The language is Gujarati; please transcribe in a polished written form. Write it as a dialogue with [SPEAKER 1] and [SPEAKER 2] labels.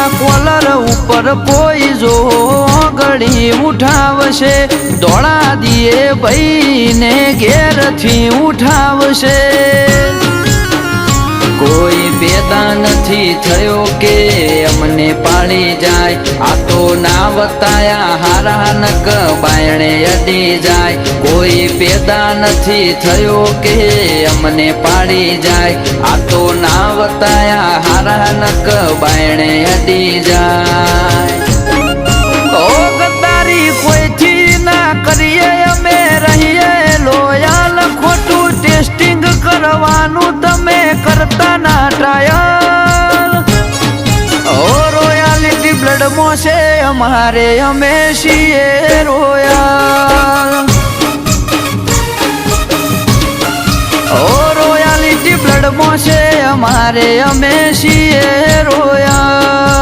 [SPEAKER 1] ના કોલર ઉપર કોઈ જો ગળી ઉઠાવશે ધોળા દિયે ભાઈને ઘેરથી ઉઠાવશે કોઈ પેદા નથી થયો કે અમને પાળી જાય આ તો ના વતાયા હારા નક બાયણે અડી જાય કોઈ પેદા નથી થયો કે અમને પાળી જાય આ તો ના વતાયા હારા નક બાયણે અડી જાય ઓ ગદ્દારી કોઈથી ના કરીએ અમે રહીએ લોયાલ ખોટું ટેસ્ટિંગ કરવાનું તમે કરતા ના ટ્રાયલ ઓ રોયાલિટી બ્લડ મોસે અમારે અમે છીએ રોયલ ઓ રોયાલિટી બ્લડ મોસે અમારે અમે છીએ રોયલ